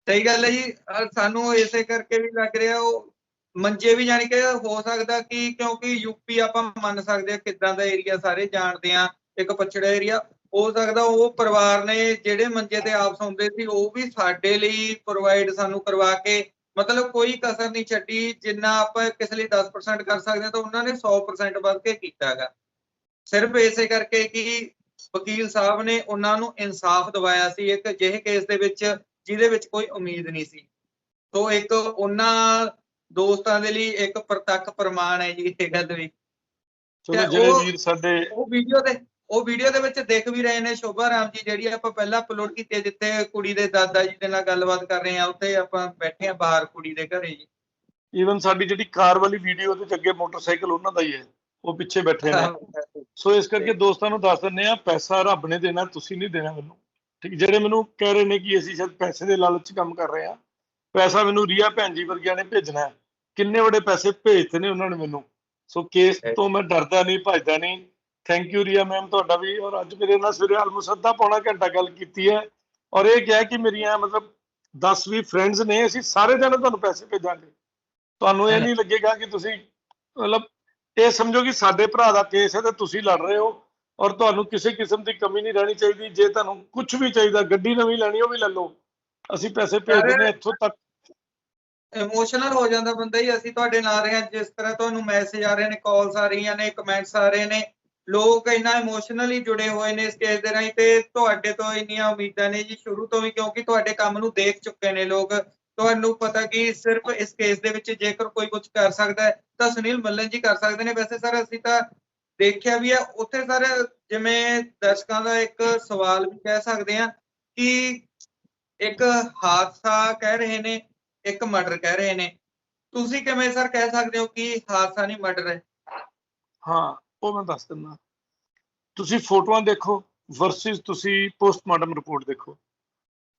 ਸਹੀ ਗੱਲ ਹੈ ਜੀ, ਸਾਨੂੰ ਇਸੇ ਕਰਕੇ ਵੀ ਲੱਗ ਰਿਹਾ ਉਹ ਮੰਜੇ ਵੀ, ਜਾਣੀ ਕਿ ਹੋ ਸਕਦਾ ਕਿ ਕਿਉਂਕਿ ਯੂਪੀ ਆਪਾਂ ਮੰਨ ਸਕਦੇ ਹਾਂ ਕਿੱਦਾਂ ਦਾ ਏਰੀਆ, ਸਾਰੇ ਜਾਣਦੇ ਆ, ਇੱਕ ਪਛੜਾ ਏਰੀਆ, ਹੋ ਸਕਦਾ ਉਹ ਪਰਿਵਾਰ ਨੇ ਜਿਹੜੇ ਮੰਜੇ ਤੇ ਆਪ ਸੌਂਦੇ ਸੀ ਉਹ ਵੀ ਸਾਡੇ ਲਈ ਪ੍ਰੋਵਾਈਡ ਸਾਨੂੰ ਕਰਵਾ ਕੇ, ਮਤਲਬ ਕੋਈ ਕਸਰ ਨਹੀਂ ਛੱਡੀ। ਜਿੰਨਾ ਆਪਾਂ ਕਿਸੇ ਲਈ 10% ਕਰ ਸਕਦੇ ਹਾਂ ਤਾਂ ਉਹਨਾਂ ਨੇ 100% ਵੱਧ ਕੇ ਕੀਤਾ ਹੈਗਾ, ਸਿਰਫ ਇਸੇ ਕਰਕੇ ਕਿ ਵਕੀਲ ਸਾਹਿਬ ਨੇ ਉਹਨਾਂ ਨੂੰ ਇਨਸਾਫ ਦਿਵਾਇਆ ਸੀ ਇੱਕ ਅਜਿਹੇ ਕੇਸ ਦੇ ਵਿੱਚ ਜਿਹਦੇ ਵਿੱਚ ਕੋਈ ਉਮੀਦ ਨਹੀਂ ਸੀ। ਸੋ ਇੱਕ ਉਹਨਾਂ ਦੋਸਤਾਂ ਦੇ ਲਈ ਇੱਕ ਪ੍ਰਤੱਖ ਪ੍ਰਮਾਣ ਹੈ ਜੀ ਇਹ ਗੱਲ ਵੀ। ਜਿਹੜੇ ਵੀਰ ਸਾਡੇ ਉਹ ਵੀਡੀਓ ਦੇ ਵਿੱਚ ਦਿਖ ਵੀ ਰਹੇ ਨੇ ਸ਼ੋਭਾ ਰਾਮ ਜੀ, ਜਿਹੜੀ ਆਪਾਂ ਪਹਿਲਾਂ ਅਪਲੋਡ ਕੀਤੀ ਹੈ, ਜਿੱਥੇ ਕੁੜੀ ਦੇ ਦਾਦਾ ਜੀ ਦੇ ਨਾਲ ਗੱਲਬਾਤ ਕਰ ਰਹੇ ਆ, ਉੱਥੇ ਆਪਾਂ ਬੈਠੇ ਆ ਬਾਹਰ ਕੁੜੀ ਦੇ ਘਰੇ ਜੀ। ਈਵਨ ਸਾਡੀ ਜਿਹੜੀ ਕਾਰ ਵਾਲੀ ਵੀਡੀਓ ਉਹਦੇ ਅੱਗੇ ਮੋਟਰਸਾਈਕਲ ਉਹਨਾਂ ਦਾ ਹੀ ਹੈ, ਉਹ ਪਿੱਛੇ ਬੈਠੇ ਨੇ। ਸੋ ਇਸ ਕਰਕੇ ਦੋਸਤਾਂ ਨੂੰ ਦੱਸ ਦਿੰਦੇ ਆ, ਪੈਸਾ ਰੱਬ ਨੇ ਦੇਣਾ, ਤੁਸੀਂ ਨਹੀਂ ਦੇਣਾ ਮੈਨੂੰ। ਠੀਕ, ਜਿਹੜੇ ਮੈਨੂੰ ਕਹਿ ਰਹੇ ਨੇ ਕਿ ਅਸੀਂ ਸ਼ਾਇਦ ਪੈਸੇ ਦੇ ਲਾਲਚ 'ਚ ਕੰਮ ਕਰ ਰਹੇ ਹਾਂ, ਪੈਸਾ ਮੈਨੂੰ ਰੀਆ ਭੈਣ ਜੀ ਵਰਗਿਆਂ ਨੇ ਭੇਜਣਾ ਹੈ, ਕਿੰਨੇ ਵੱਡੇ ਪੈਸੇ ਭੇਜਦੇ ਨੇ ਉਹਨਾਂ ਨੇ ਮੈਨੂੰ। ਸੋ ਕੇਸ ਤੋਂ ਮੈਂ ਡਰਦਾ ਨਹੀਂ, ਭੱਜਦਾ ਨਹੀਂ। ਥੈਂਕ ਯੂ ਰੀਆ ਮੈਮ ਤੁਹਾਡਾ ਵੀ। ਔਰ ਅੱਜ ਮੇਰੇ ਨਾਲ ਸਵੇਰੇ ਆਲਮੋਸਟ ਅੱਧਾ ਪੌਣਾ ਘੰਟਾ ਗੱਲ ਕੀਤੀ ਹੈ, ਔਰ ਇਹ ਕਿਹਾ ਕਿ ਮੇਰੀਆਂ ਮਤਲਬ 10-20 फ्रेंड्स ने, ਅਸੀਂ ਸਾਰੇ ਜਣੇ ਤੁਹਾਨੂੰ ਪੈਸੇ ਭੇਜਾਂਗੇ। ਤੁਹਾਨੂੰ ਇਹ ਨਹੀਂ ਲੱਗੇਗਾ ਕਿ ਤੁਸੀਂ ਮਤਲਬ ਇਹ ਸਮਝੋ ਕਿ ਸਾਡੇ ਭਰਾ ਦਾ ਕੇਸ ਹੈ ਤੇ ਤੁਸੀਂ ਲੜ ਰਹੇ ਹੋ, ਔਰ ਤੁਹਾਨੂੰ ਕਿਸੇ ਕਿਸਮ ਦੀ ਕਮੀ ਨਹੀਂ ਰਹਿਣੀ ਚਾਹੀਦੀ। ਜੇ ਤੁਹਾਨੂੰ ਕੁਝ ਵੀ ਚਾਹੀਦਾ, ਗੱਡੀ ਨਵੀਂ ਲੈਣੀ ਉਹ ਵੀ ਲੈ ਲਓ, ਅਸੀਂ ਪੈਸੇ ਭੇਜ ਦਿੰਦੇ ਹਾਂ। ਇੱਥੋਂ ਤੱਕ ਇਮੋਸ਼ਨਲ ਹੋ ਜਾਂਦਾ ਬੰਦਾ ਹੀ। ਅਸੀਂ ਤੁਹਾਡੇ ਨਾਲ ਰਹੇ ਹਾਂ, ਜਿਸ ਤਰ੍ਹਾਂ ਤੁਹਾਨੂੰ ਮੈਸੇਜ ਆ ਰਹੇ ਨੇ, ਕਾਲਸ ਆ ਰਹੀਆਂ ਨੇ, ਕਮੈਂਟਸ ਆ ਰਹੇ ਨੇ, ਲੋਕ ਇੰਨਾ ਇਮੋਸ਼ਨਲੀ ਜੁੜੇ ਹੋਏ ਨੇ ਇਸ ਕੇਸ ਦੇ ਰਾਹੀਂ, ਤੇ ਤੁਹਾਡੇ ਤੋਂ ਇੰਨੀਆਂ ਉਮੀਦਾਂ ਨੇ ਜੀ ਸ਼ੁਰੂ ਤੋਂ ਵੀ, ਕਿਉਂਕਿ ਤੁਹਾਡੇ ਕੰਮ ਨੂੰ ਦੇਖ ਚੁੱਕੇ ਨੇ ਲੋਕ। ਤੁਹਾਨੂੰ ਪਤਾ ਕਿ ਸਿਰਫ ਇਸ ਕੇਸ ਦੇ ਵਿੱਚ ਜੇਕਰ ਕੋਈ ਕੁਝ ਕਰ ਸਕਦਾ ਹੈ ਤਾਂ ਸੁਨੀਲ ਮੱਲਨ ਜੀ ਕਰ ਸਕਦੇ ਨੇ। ਵੈਸੇ ਸਰ ਅਸੀਂ ਤਾਂ ਦੇਖਿਆ ਵੀ ਹੈ ਉੱਥੇ ਸਰ, ਜਿਵੇਂ ਦਰਸ਼ਕਾਂ ਦਾ ਇੱਕ ਸਵਾਲ ਵੀ ਕਹਿ ਸਕਦੇ ਹਾਂ ਕਿ ਇੱਕ ਹਾਦਸਾ ਕਹਿ ਰਹੇ ਨੇ, ਇੱਕ ਮਰਡਰ ਕਹਿ ਰਹੇ ਨੇ, ਤੁਸੀਂ ਕਿਵੇਂ ਸਰ ਕਹਿ ਸਕਦੇ ਹੋ ਕਿ ਹਾਦਸਾ ਨਹੀਂ ਮਰਡਰ ਹੈ? ਹਾਂ, ਉਹ ਮੈਂ ਦੱਸ ਦਿੰਦਾ। ਤੁਸੀਂ ਫੋਟੋਆਂ ਦੇਖੋ ਵਰਸਿਸ ਤੁਸੀਂ ਪੋਸਟਮਾਰਟਮ ਰਿਪੋਰਟ ਦੇਖੋ।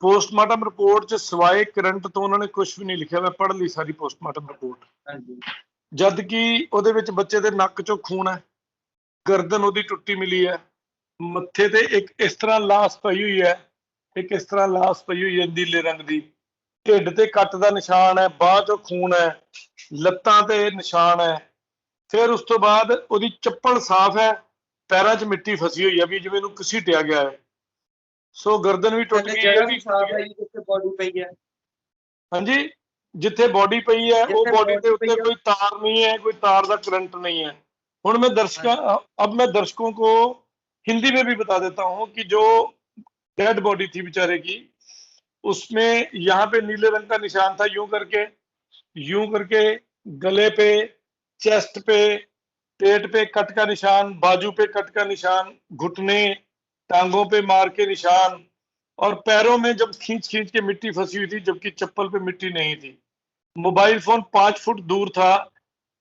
ਪੋਸਟਮਾਰਟਮ ਰਿਪੋਰਟ 'ਚ ਸਿਵਾਏ ਕਰੰਟ ਤੋਂ ਉਹਨਾਂ ਨੇ ਕੁਝ ਵੀ ਨਹੀਂ ਲਿਖਿਆ। ਮੈਂ ਪੜ੍ਹ ਲਈ ਸਾਰੀ ਪੋਸਟਮਾਰਟਮ ਰਿਪੋਰਟ। ਹਾਂਜੀ। ਜਦ ਕਿ ਉਹਦੇ ਵਿੱਚ ਬੱਚੇ ਦੇ ਨੱਕ 'ਚੋਂ ਖੂਨ ਹੈ, ਗਰਦਨ ਉਹਦੀ ਟੁੱਟੀ ਮਿਲੀ ਹੈ, ਮੱਥੇ ਤੇ ਇੱਕ ਇਸ ਤਰ੍ਹਾਂ ਲਾਸ਼ ਪਈ ਹੋਈ ਹੈ, ਇੱਕ ਇਸ ਤਰ੍ਹਾਂ ਲਾਸ਼ ਪਈ ਹੋਈ ਹੈ ਨੀਲੇ ਰੰਗ ਦੀ, ਢਿੱਡ ਤੇ ਕੱਟ ਦਾ ਨਿਸ਼ਾਨ ਹੈ, ਬਾਹ 'ਚੋਂ ਖੂਨ ਹੈ, ਲੱਤਾਂ ਤੇ ਨਿਸ਼ਾਨ ਹੈ। ਫਿਰ ਉਸ ਤੋਂ ਬਾਅਦ ਉਹਦੀ ਚੱਪਲ ਸਾਫ਼ ਹੈ, ਪੈਰਾਂ 'ਚ ਮਿੱਟੀ ਫਸੀ ਹੋਈ ਹੈ ਵੀ ਜਿਵੇਂ ਇਹਨੂੰ ਘਸੀਟਿਆ ਗਿਆ ਹੈ। ਸੋ ਗਰਦਨ ਵੀ ਟੁੱਟ ਗਈ, ਇਹ ਵੀ ਸਾਫ਼ ਹੈ ਜਿੱਥੇ ਬੋਡੀ ਪਈ ਹੈ। ਹਾਂਜੀ, ਜਿੱਥੇ ਬॉडी ਪਈ है वो बॉडी के उत्ते कोई तार नहीं है, कोई तार का करंट नहीं है। हुण मैं अब मैं दर्शकों को हिंदी में भी बता देता हूं कि जो डेड बॉडी थी बेचारे की, उसमें यहाँ पे नीले रंग का निशान था, यूं करके गले पे, चेस्ट पे, पेट पे कट का निशान, बाजू पे कट का निशान, घुटने टांगों पे मार के निशान, और पैरों में जब खींच खींच के मिट्टी फंसी हुई थी, जबकि चप्पल पे मिट्टी नहीं थी। मोबाइल फोन 5 फुट दूर था,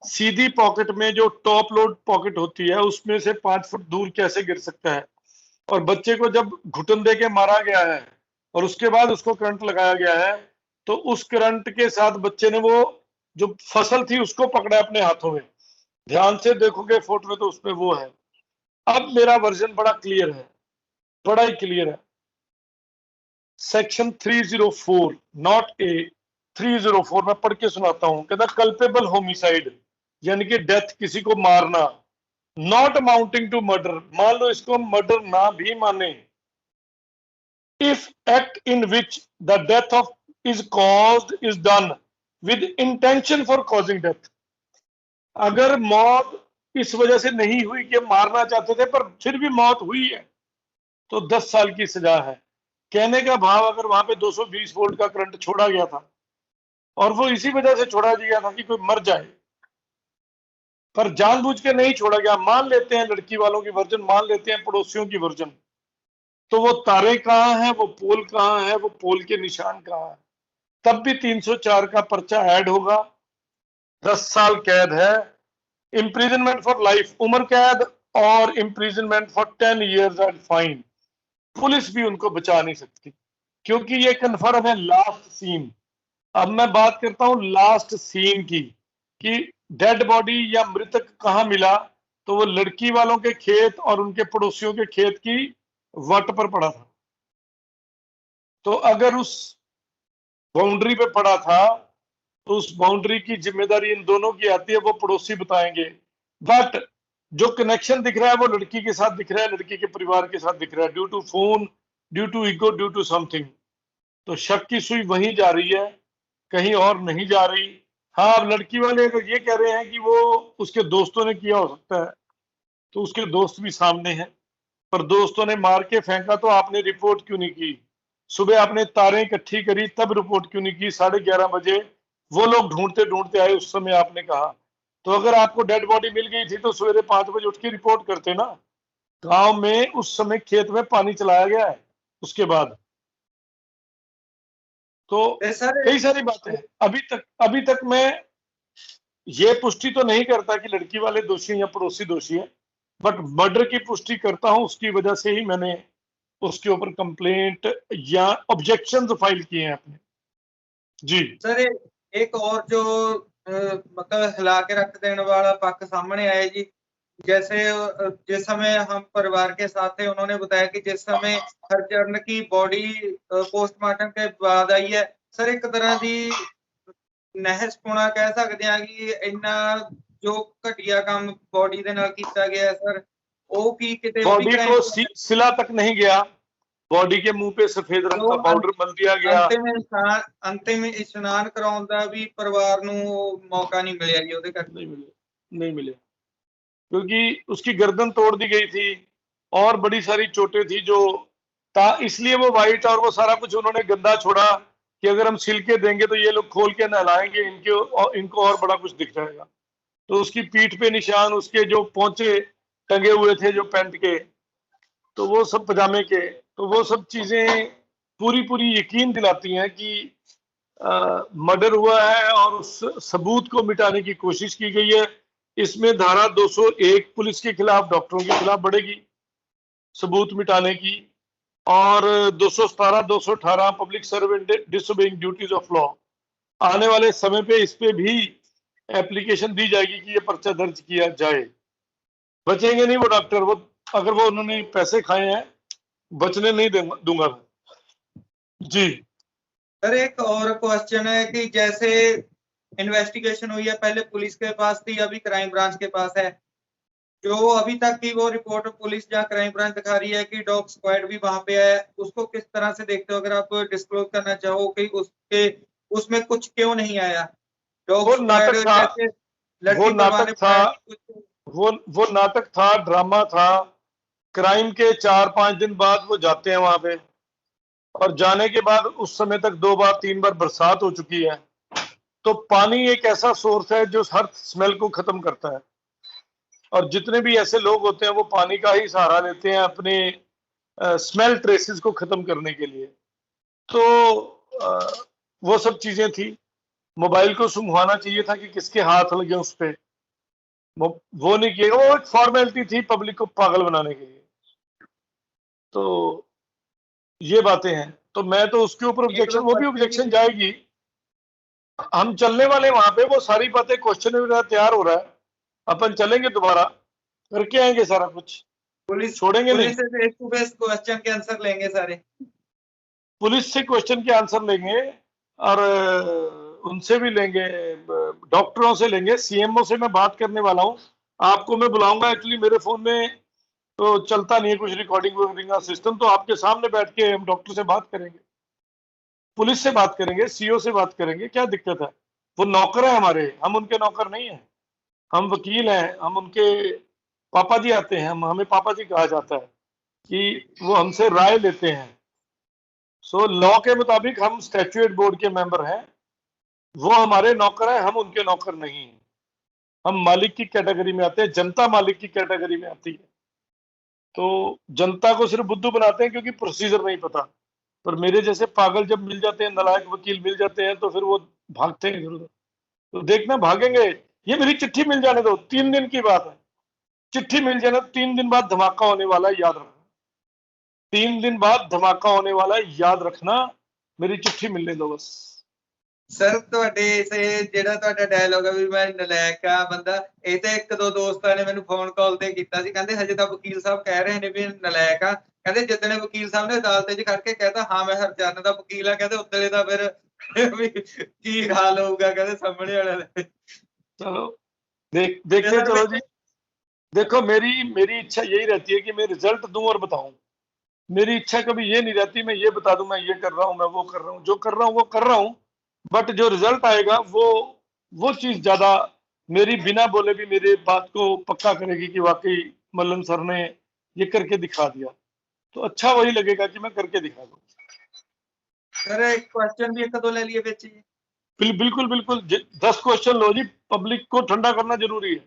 सीधी पॉकेट में जो टॉप लोड पॉकेट होती है उसमें से 5 फुट दूर कैसे गिर सकता है। और बच्चे को जब घुटन दे के मारा गया है और उसके बाद उसको करंट लगाया गया है, तो उस करंट के साथ बच्चे ने वो जो फसल थी उसको पकड़ा अपने हाथों में। ध्यान से देखोगे फोटो में तो उसमें वो है। अब मेरा वर्जन बड़ा क्लियर है, बड़ा ही क्लियर है। सेक्शन 304 नॉट ए 304 मैं पढ़ के सुनाता हूं। कहता कल्पेबल होमिसाइड यानी कि डेथ, किसी को मारना, नॉट अमाउंटिंग टू मर्डर, मान लो इसको मर्डर ना भी माने, if act in which the death of is caused is done with intention for causing death. अगर मौत इस वजह से नहीं हुई कि मारना चाहते थे पर फिर भी मौत हुई है तो 10 साल की सजा है। कहने का भाव, अगर वहां पे 220 वोल्ट का करंट छोड़ा गया था और वो इसी वजह से छोड़ा गया था कि कोई मर जाए, पर जानबूझ के नहीं छोड़ा गया, मान लेते हैं लड़की वालों की वर्जन, मान लेते हैं पड़ोसियों की वर्जन, तो वो तारे कहां हैं, वो पोल कहां है, वो पोल के निशान कहां है, तब भी 304 का पर्चा ऐड होगा। 10 साल कैद है, इंप्रिजनमेंट फॉर लाइफ, उम्र कैद, और imprisonment for 10 years and fine. Police भी उनको बचा नहीं सकती क्योंकि ये कन्फर्म है लास्ट सीन। अब मैं बात करता हूं लास्ट सीन की कि डेड बॉडी या मृतक कहां मिला, तो वो लड़की वालों के खेत और उनके पड़ोसियों के खेत की वट पर पड़ा था। तो अगर उस बाउंड्री पे पड़ा था तो उस बाउंड्री की जिम्मेदारी इन दोनों की आती है, वो पड़ोसी बताएंगे। बट जो कनेक्शन दिख रहा है वो लड़की के साथ दिख रहा है, लड़की के परिवार के साथ दिख रहा है, due to phone, due to ego, due to something. तो शक की सुई वहीं जा रही है, कहीं और नहीं जा रही। हाँ, अब लड़की वाले अगर ये कह रहे हैं कि वो उसके दोस्तों ने किया हो सकता है, तो उसके दोस्त भी सामने हैं, पर दोस्तों ने मार के फेंका तो आपने रिपोर्ट क्यों नहीं की? सुबह आपने तारें इकट्ठी करी तब रिपोर्ट क्यों नहीं की? 11:30 बजे वो लोग ढूंढते ढूंढते आए, उस समय आपने कहा। तो अगर आपको डेड बॉडी मिल गई थी तो सवेरे 5 बजे उठ के रिपोर्ट करते ना। गांव में उस समय खेत में पानी चलाया गया है उसके बाद। तो कई सारी बातें हैं। अभी तक मैं ये पुष्टि तो नहीं करता कि लड़की वाले दोषी हैं या पड़ोसी दोषी हैं, बट मर्डर की पुष्टि करता हूं। उसकी वजह से ही मैंने उसके ऊपर कंप्लेंट या ऑब्जेक्शंस फाइल किए हैं अपने। जी सर, एक और जो मतलब हिला के रख देने वाला पक्ष सामने आया जी। जैसे जिस समय हम परिवार के साथ थे, उन्होंने बताया कि जिस समय हरचरण की बॉडी पोस्टमार्टम के बाद आई है ਸਰ ਇੱਕ ਤਰ੍ਹਾਂ ਦੀ ਨਹਿਸਪੁਣਾ ਕਹਿ ਸਕਦੇ ਹਾਂ ਕਿ ਇੰਨਾ ਜੋ ਘਟੀਆ ਕੰਮ ਬੋਡੀ ਦੇ ਨਾਲ ਕੀਤਾ ਗਿਆ ਸਰ, ਉਹ ਕੀ ਕਿਤੇ ਉਹ ਵੀ बॉडी क्राइम को सिला तक नहीं गया, बॉडी के मुंह पे सफेद रंग जो का पाउडर मल दिया गया। ਅੰਤਿਮ ਇਸ਼ਨਾਨ ਕਰਾਉਣ ਦਾ ਵੀ ਪਰਿਵਾਰ ਨੂੰ ਮੌਕਾ ਨਹੀਂ ਮਿਲਿਆ ਜੀ ਉਹਦੇ ਕਰਕੇ। नहीं मिले क्योंकि उसकी गर्दन तोड़ दी गई थी और बड़ी सारी चोटें थी जो इसलिए वो वाइट और वो सारा कुछ उन्होंने गंदा छोड़ा कि अगर हम सिल के देंगे तो ये लोग खोल के नहलाएंगे, इनको और बड़ा कुछ दिख जाएगा। तो उसकी पीठ पे निशान, उसके जो पोंचे टंगे हुए थे जो पैंट के, तो वो सब पजामे के, तो वो सब चीजें पूरी पूरी यकीन दिलाती हैं कि मर्डर हुआ है और उस सबूत को मिटाने की कोशिश की गई है। इसमें धारा 201 पुलिस के खिलाफ, डॉक्टरों के खिलाफ बढ़ेगी सबूत मिटाने की, और 217 218 public servant disobeying duties of law, आने वाले समय पे इस पे भी एप्लीकेशन दी जाएगी कि ये पर्चा दर्ज किया जाए। बचेंगे नहीं वो डॉक्टर, वो अगर वो उन्होंने पैसे खाए हैं बचने नहीं दूंगा मैं जी। सर एक और क्वेश्चन है कि जैसे इन्वेस्टिगेशन हुई है, पहले पुलिस के पास थी, अभी क्राइम ब्रांच के पास है, जो अभी तक की वो रिपोर्ट पुलिस या क्राइम ब्रांच दिखा रही है कि डॉग स्क्वाड भी वहां पे है, उसको किस तरह से देखते हो? अगर आप डिस्क्लोज करना चाहो कि उसमें कुछ क्यों नहीं आया? डॉग स्क्वाड जैसे वो नाटक था, वो नाटक था, ड्रामा था। क्राइम के 4-5 दिन बाद वो जाते हैं वहां पे, और जाने के बाद उस समय तक 2 बार 3 बार बरसात हो चुकी है। तो पानी एक ऐसा सोर्स है जो हर स्मेल को खत्म करता है, और जितने भी ऐसे लोग होते हैं वो पानी का ही सहारा लेते हैं अपने स्मेल ट्रेसेस को खत्म करने के लिए। तो वो सब चीजें थी। मोबाइल को सुंघवाना चाहिए था कि किसके हाथ लगे उस पे, वो नहीं किया, वो एक फॉर्मेलिटी थी पब्लिक को पागल बनाने के लिए। तो ये बातें हैं, तो मैं तो उसके ऊपर ऑब्जेक्शन, वो भी ऑब्जेक्शन जाएगी। हम चलने वाले वहां पे, वो सारी बातें क्वेश्चन में तैयार हो रहा है, अपन चलेंगे दोबारा करके आएंगे सारा कुछ, पुलिस छोड़ेंगे नहीं। से फेस टू फेस क्वेश्चन के आंसर लेंगे सारे, पुलिस से क्वेश्चन के आंसर लेंगे, और उनसे भी लेंगे, डॉक्टरों से लेंगे, सीएमओ से मैं बात करने वाला हूं, आपको मैं बुलाऊंगा। एक्चुअली मेरे फोन में तो चलता नहीं है कुछ रिकॉर्डिंग का सिस्टम, तो आपके सामने बैठ के हम डॉक्टर से बात करेंगे, पुलिस से बात करेंगे, सीओ से बात करेंगे, क्या दिक्कत है। वो नौकर है हमारे, हम उनके नौकर नहीं है, हम वकील हैं, हम उनके पापा जी आते हैं, हमें पापा जी कहा जाता है कि वो हमसे राय लेते हैं। सो लॉ के मुताबिक हम स्टैट्यूट बोर्ड के मेंबर हैं, वो हमारे नौकर हैं, हम उनके नौकर नहीं हैं। हम मालिक की कैटेगरी में आते हैं, जनता मालिक की कैटेगरी में आती है। तो जनता को सिर्फ बुद्धू बनाते हैं क्योंकि प्रोसीजर नहीं पता, पर मेरे जैसे पागल जब मिल जाते हैं, नालायक वकील मिल जाते हैं, तो फिर वो भागते हैं इधर उधर। तो देखना भागेंगे। ये मेरी चिट्ठी मिल जाने दो, 3 दिन की बात है, चिट्ठी मिल जाने, 3 दिन बाद धमाका होने वाला है, याद रखना। 3 दिन बाद धमाका होने वाला है, याद रखना, मेरी चिट्ठी मिलने दो बस। ਸਰ ਤੁਹਾਡੇ ਸੇ ਜਿਹੜਾ ਤੁਹਾਡਾ ਡਾਇਲੋਗ ਹੈ ਵੀ ਮੈਂ ਨਲਾਇਕ ਆ ਬੰਦਾ, ਇਹ ਤੇ ਇੱਕ ਦੋ ਦੋਸਤਾਂ ਨੇ ਮੈਨੂੰ ਫੋਨ ਕਾਲ ਤੇ ਕੀਤਾ ਸੀ, ਕਹਿੰਦੇ ਹਜੇ ਤਾਂ ਵਕੀਲ ਸਾਹਿਬ ਕਹਿ ਰਹੇ ਨੇ ਵੀ ਨਲਾਇਕ ਆ, ਕਹਿੰਦੇ ਜਿੱਦਣੇ ਵਕੀਲ ਸਾਹਿਬ ਨੇ ਅਦਾਲਤ 'ਚ ਖੜ ਕੇ ਕਹਿਤਾ ਹਾਂ ਮੈਂ ਹਰਚਰਨ ਦਾ ਵਕੀਲ ਆ, ਕਹਿੰਦੇ ਉਦਲੇ ਦਾ ਫਿਰ ਵੀ ਕੀ ਹਾਲ ਹੋਊਗਾ ਕਹਿੰਦੇ ਸਾਹਮਣੇ ਵਾਲਿਆਂ ਦੇ। चलो देखते चलो जी। देखो मेरी इच्छा यही रहती है कि मैं रिजल्ट दूं और बताऊं। मेरी इच्छा कभी ये नहीं रहती मैं ये बता दूं मैं ये कर रहा हूं, मैं वो कर रहा हूं, जो कर रहा हूं वो कर रहा हूं, बट जो रिजल्ट आएगा वो चीज ज्यादा मेरी बिना बोले भी मेरे बात को पक्का करेगी कि वाकई मल्लन सर ने ये करके दिखा दिया, तो अच्छा वही लगेगा कि मैं करके दिखा दूं। सर एक क्वेश्चन भी एक दो ले लिए बेच जी। बिल्कुल बिल्कुल 10 क्वेश्चन लो जी, पब्लिक को ठंडा करना जरूरी है।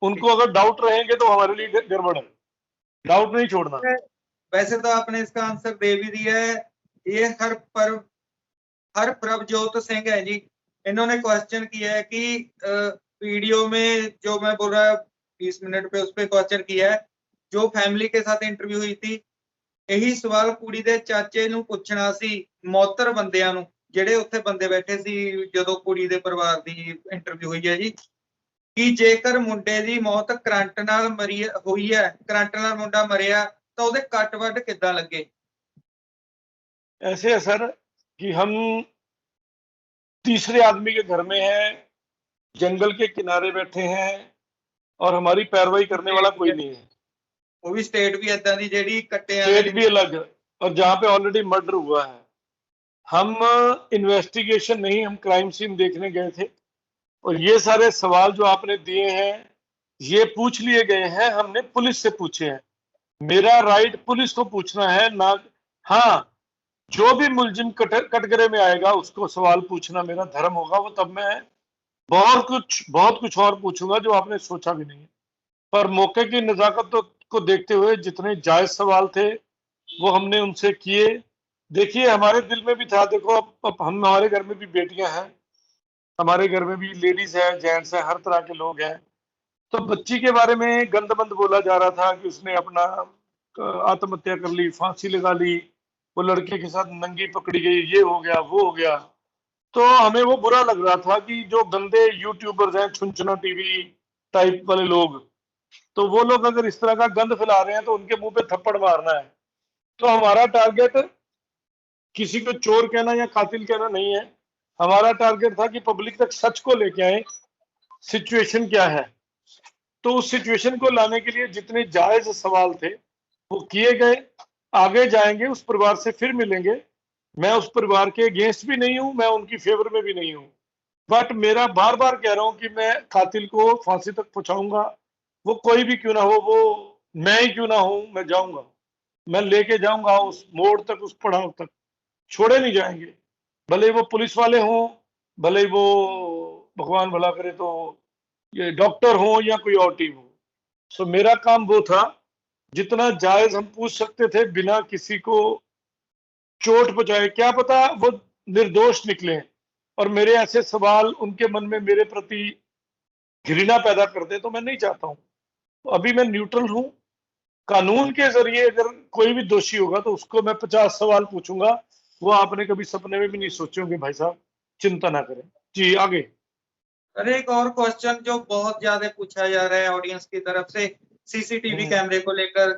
उनको अगर डाउट रहेंगे तो हमारे लिए गड़बड़ है, डाउट नहीं छोड़ना। वैसे तो आपने इसका आंसर दे भी दिया है। ये हर प्रभजोत सिंह है जी, इन्होंने क्वेश्चन किया है कि वीडियो में जो मैं बोल रहा 20 मिनट पे उस पर क्वेश्चन किया है, जो फैमिली के साथ इंटरव्यू हुई थी, यही सवाल कुड़ी दे चाचे नूं पुछना सी, मौतर बंदियां नूं ਜਿਹੜੇ ਉੱਥੇ ਬੰਦੇ ਬੈਠੇ ਸੀ ਜਦੋਂ ਕੁੜੀ ਦੇ ਪਰਿਵਾਰ ਦੀ ਇੰਟਰਵਿਊ ਹੋਈ ਹੈ ਜੀ, ਕਿ ਜੇਕਰ ਮੁੰਡੇ ਦੀ ਮੌਤ ਕਰੰਟ ਨਾਲ ਹੋਈ ਹੈ, ਕਰੰਟ ਨਾਲ ਮੁੰਡਾ ਮਰਿਆ ਤਾਂ ਉਹਦੇ ਕੱਟ ਵੱਢ ਕਿੱਦਾਂ ਲੱਗੇ? ऐसे है सर कि हम तीसरे आदमी के घर में हैं, जंगल के किनारे बैठे हैं और हमारी पैरवाई करने वाला कोई नहीं है। वो भी स्टेट भी ਏਦਾਂ ਦੀ ਜਿਹੜੀ ਕੱਟਿਆਂ स्टेट भी अलग है और जहां पे ऑलरेडी मर्डर हुआ है। हम इन्वेस्टिगेशन नहीं, हम क्राइम सीन देखने गए थे और ये सारे सवाल जो आपने दिए हैं ये पूछ लिए गए हैं, हमने पुलिस से पूछे हैं। मेरा राइट पुलिस को पूछना है ना। हाँ, जो भी मुलजिम कटघरे में आएगा उसको सवाल पूछना मेरा धर्म होगा, वो तब मैं बहुत कुछ और पूछूंगा जो आपने सोचा भी नहीं है। पर मौके की नजाकत को देखते हुए जितने जायज सवाल थे वो हमने उनसे किए। देखिए हमारे दिल में भी था, देखो अब हम, हमारे घर में भी बेटियां हैं, हमारे घर में भी लेडीज है, जेंट्स है, हर तरह के लोग हैं। तो बच्ची के बारे में गंदमंद बोला जा रहा था कि उसने अपना आत्महत्या कर ली, फांसी लगा ली, वो लड़के के साथ नंगी पकड़ी गई, ये हो गया वो हो गया। तो हमें वो बुरा लग रहा था कि जो गंदे यूट्यूबर्स हैं, छुनछुना टीवी टाइप वाले लोग, तो वो लोग अगर इस तरह का गंद फैला रहे हैं तो उनके मुंह पे थप्पड़ मारना है। तो हमारा टारगेट किसी को चोर कहना या कातिल कहना नहीं है, हमारा टारगेट था कि पब्लिक तक सच को लेके आए, सिचुएशन क्या है। तो उस सिचुएशन को लाने के लिए जितने जायज सवाल थे वो किए गए। आगे जाएंगे, उस परिवार से फिर मिलेंगे। मैं उस परिवार के अगेंस्ट भी नहीं हूं, मैं उनकी फेवर में भी नहीं हूं, बट मेरा बार बार कह रहा हूं कि मैं कातिल को फांसी तक पहुंचाऊंगा, वो कोई भी क्यों ना हो, वो मैं ही क्यों ना हूं, मैं जाऊंगा, मैं लेके जाऊंगा उस मोड़ तक, उस पड़ाव तक, छोड़े नहीं जाएंगे। भले ही वो पुलिस वाले हों, भले ही वो भगवान भला करे तो ये डॉक्टर हो या कोई और टीम हो। सो मेरा काम वो था, जितना जायज हम पूछ सकते थे बिना किसी को चोट पहुंचाए, क्या पता वो निर्दोष निकले और मेरे ऐसे सवाल उनके मन में मेरे प्रति घृणा पैदा कर दे, तो मैं नहीं चाहता हूं। तो अभी मैं न्यूट्रल हूं। कानून के जरिए अगर कोई भी दोषी होगा तो उसको मैं 50 सवाल पूछूंगा, वो आपने कभी सपने में भी नहीं सोचे होंगे भाई साहब, चिंता ना करें। जी आगे। अरे एक और क्वेश्चन जो बहुत ज्यादा पूछा जा रहा है ऑडियंस की तरफ से, सीसीटीवी कैमरे को लेकर